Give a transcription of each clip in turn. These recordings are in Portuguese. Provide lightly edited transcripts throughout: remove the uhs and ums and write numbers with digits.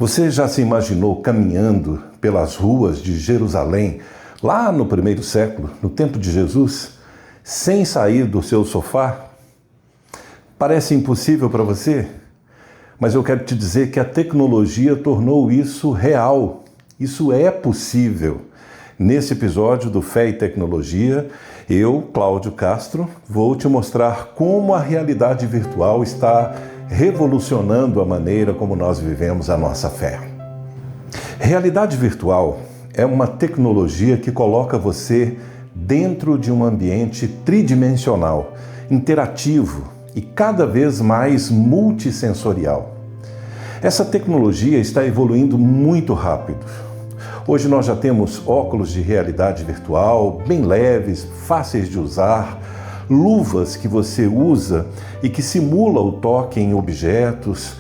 Você já se imaginou caminhando pelas ruas de Jerusalém, lá no primeiro século, no tempo de Jesus, sem sair do seu sofá? Parece impossível para você? Mas eu quero te dizer que a tecnologia tornou isso real. Isso é possível. Nesse episódio do Fé e Tecnologia, eu, Cláudio Castro, vou te mostrar como a realidade virtual está revolucionando a maneira como nós vivemos a nossa fé. Realidade virtual é uma tecnologia que coloca você dentro de um ambiente tridimensional, interativo e cada vez mais multissensorial. Essa tecnologia está evoluindo muito rápido. Hoje nós já temos óculos de realidade virtual, bem leves, fáceis de usar, luvas que você usa e que simula o toque em objetos.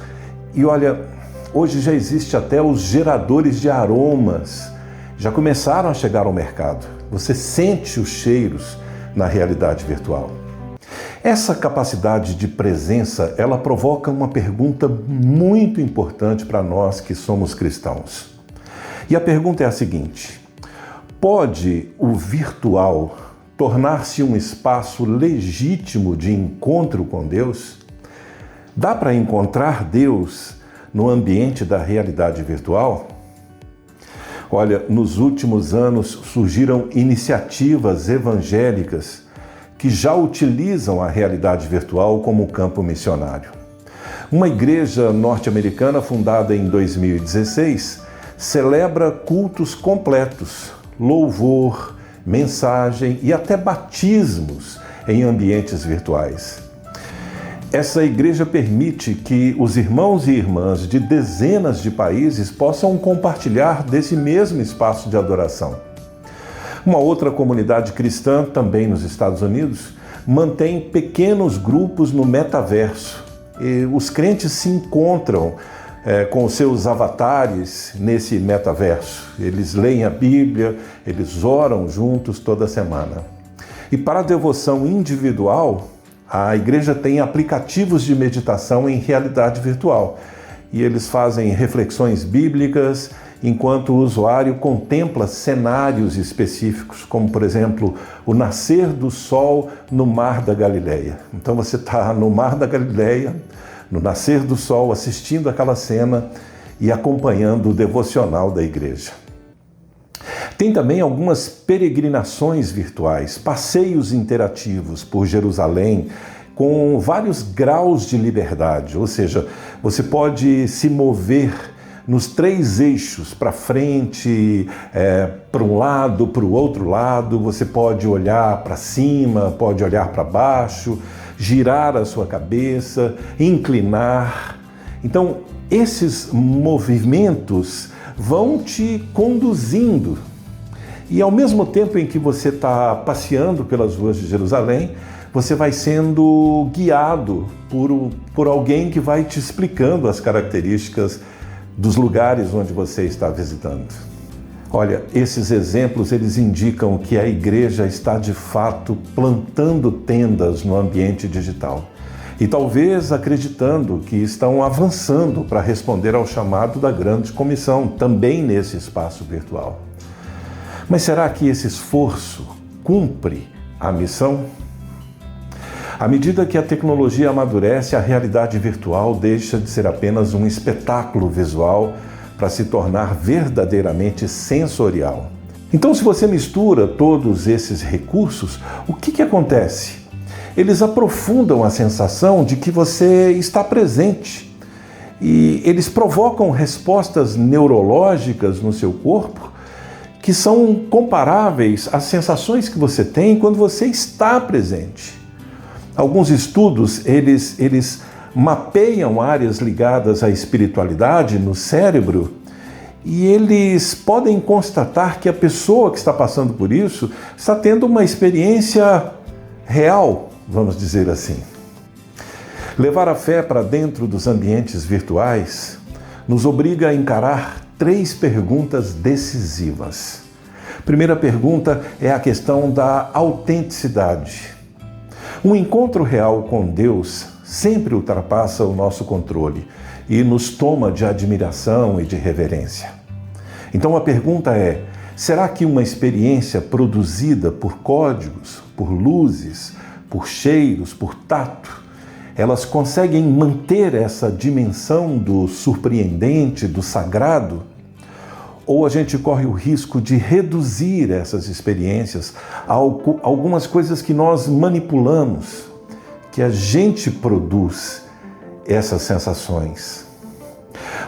E olha, hoje já existe até os geradores de aromas. Já começaram a chegar ao mercado. Você sente os cheiros na realidade virtual. Essa capacidade de presença, ela provoca uma pergunta muito importante para nós que somos cristãos. E a pergunta é a seguinte: pode o virtual tornar-se um espaço legítimo de encontro com Deus? Dá para encontrar Deus no ambiente da realidade virtual? Olha, nos últimos anos surgiram iniciativas evangélicas que já utilizam a realidade virtual como campo missionário. Uma igreja norte-americana fundada em 2016 celebra cultos completos, louvor, mensagem e até batismos em ambientes virtuais. Essa igreja permite que os irmãos e irmãs de dezenas de países possam compartilhar desse mesmo espaço de adoração. Uma outra comunidade cristã, também nos Estados Unidos, mantém pequenos grupos no metaverso. E os crentes se encontram com os seus avatares nesse metaverso. Eles leem a Bíblia, eles oram juntos toda semana. E para a devoção individual, a igreja tem aplicativos de meditação em realidade virtual. E eles fazem reflexões bíblicas enquanto o usuário contempla cenários específicos, como, por exemplo, o nascer do sol no Mar da Galileia. Então você está no Mar da Galileia, no nascer do sol, assistindo aquela cena e acompanhando o devocional da igreja. Tem também algumas peregrinações virtuais, passeios interativos por Jerusalém, com vários graus de liberdade, ou seja, você pode se mover nos 3 eixos, para frente, para um lado, para o outro lado, você pode olhar para cima, pode olhar para baixo, girar a sua cabeça, inclinar. Então, esses movimentos vão te conduzindo. E ao mesmo tempo em que você está passeando pelas ruas de Jerusalém, você vai sendo guiado por alguém que vai te explicando as características dos lugares onde você está visitando. Olha, esses exemplos, eles indicam que a igreja está de fato plantando tendas no ambiente digital e talvez acreditando que estão avançando para responder ao chamado da grande comissão, também nesse espaço virtual. Mas será que esse esforço cumpre a missão? À medida que a tecnologia amadurece, a realidade virtual deixa de ser apenas um espetáculo visual para se tornar verdadeiramente sensorial. Então, se você mistura todos esses recursos, o que acontece? Eles aprofundam a sensação de que você está presente e eles provocam respostas neurológicas no seu corpo que são comparáveis às sensações que você tem quando você está presente. Alguns estudos, eles mapeiam áreas ligadas à espiritualidade no cérebro e eles podem constatar que a pessoa que está passando por isso está tendo uma experiência real, vamos dizer assim. Levar a fé para dentro dos ambientes virtuais nos obriga a encarar 3 perguntas decisivas. Primeira pergunta é a questão da autenticidade. Um encontro real com Deus sempre ultrapassa o nosso controle e nos toma de admiração e de reverência. Então a pergunta é: será que uma experiência produzida por códigos, por luzes, por cheiros, por tato, elas conseguem manter essa dimensão do surpreendente, do sagrado? Ou a gente corre o risco de reduzir essas experiências a algumas coisas que nós manipulamos, que a gente produz essas sensações?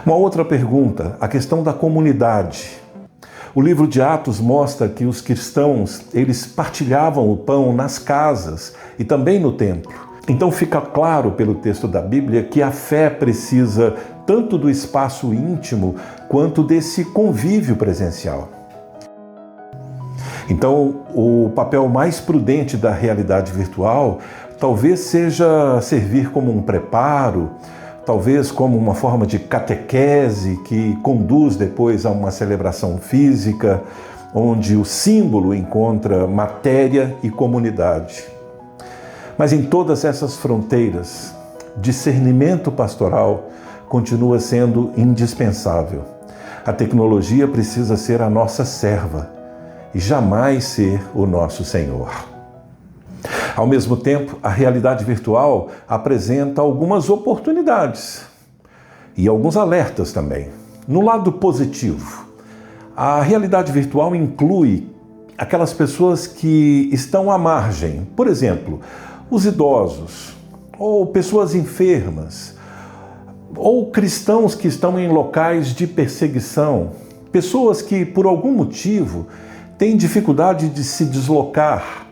Uma outra pergunta, a questão da comunidade. O livro de Atos mostra que os cristãos, eles partilhavam o pão nas casas e também no templo. Então fica claro pelo texto da Bíblia que a fé precisa tanto do espaço íntimo quanto desse convívio presencial. Então, o papel mais prudente da realidade virtual talvez seja servir como um preparo, talvez como uma forma de catequese que conduz depois a uma celebração física, onde o símbolo encontra matéria e comunidade. Mas em todas essas fronteiras, discernimento pastoral continua sendo indispensável. A tecnologia precisa ser a nossa serva e jamais ser o nosso senhor. Ao mesmo tempo, a realidade virtual apresenta algumas oportunidades e alguns alertas também. No lado positivo, a realidade virtual inclui aquelas pessoas que estão à margem, por exemplo, os idosos, ou pessoas enfermas, ou cristãos que estão em locais de perseguição, pessoas que, por algum motivo, têm dificuldade de se deslocar,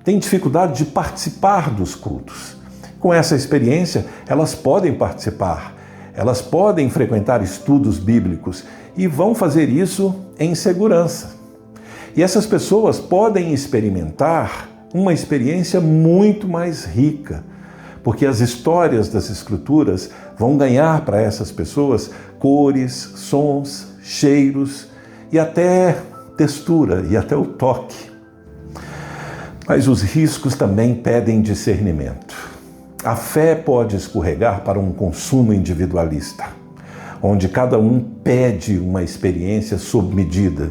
têm dificuldade de participar dos cultos. Com essa experiência, elas podem participar, elas podem frequentar estudos bíblicos e vão fazer isso em segurança. E essas pessoas podem experimentar uma experiência muito mais rica, porque as histórias das Escrituras vão ganhar para essas pessoas cores, sons, cheiros e até textura e até o toque. Mas os riscos também pedem discernimento. A fé pode escorregar para um consumo individualista, onde cada um pede uma experiência sob medida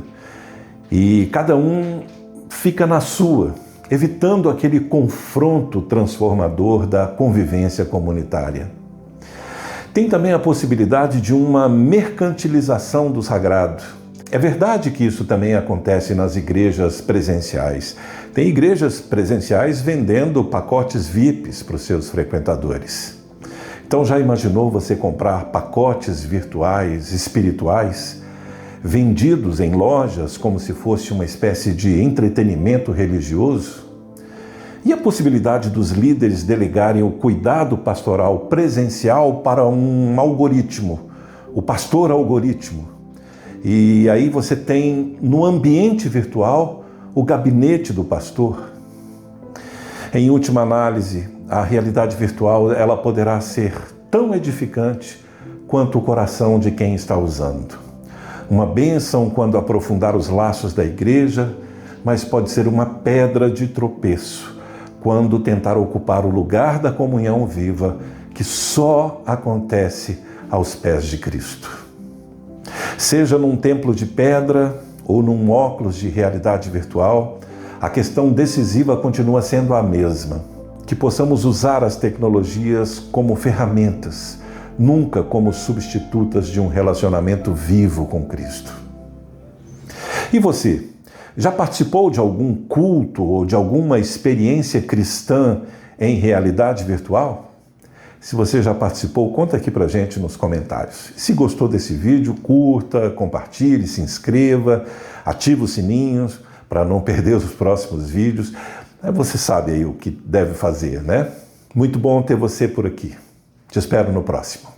e cada um fica na sua, evitando aquele confronto transformador da convivência comunitária. Tem também a possibilidade de uma mercantilização do sagrado. É verdade que isso também acontece nas igrejas presenciais. Tem igrejas presenciais vendendo pacotes VIPs para os seus frequentadores. Então já imaginou você comprar pacotes virtuais, espirituais, vendidos em lojas como se fosse uma espécie de entretenimento religioso? E a possibilidade dos líderes delegarem o cuidado pastoral presencial para um algoritmo, o pastor algoritmo? E aí você tem no ambiente virtual o gabinete do pastor. Em última análise, a realidade virtual ela poderá ser tão edificante quanto o coração de quem está usando. Uma bênção quando aprofundar os laços da igreja, mas pode ser uma pedra de tropeço quando tentar ocupar o lugar da comunhão viva que só acontece aos pés de Cristo. Seja num templo de pedra ou num óculos de realidade virtual, a questão decisiva continua sendo a mesma: que possamos usar as tecnologias como ferramentas, nunca como substitutas de um relacionamento vivo com Cristo. E você, já participou de algum culto ou de alguma experiência cristã em realidade virtual? Se você já participou, conta aqui pra gente nos comentários. Se gostou desse vídeo, curta, compartilhe, se inscreva, ative os sininhos para não perder os próximos vídeos. Você sabe aí o que deve fazer, né? Muito bom ter você por aqui. Te espero no próximo.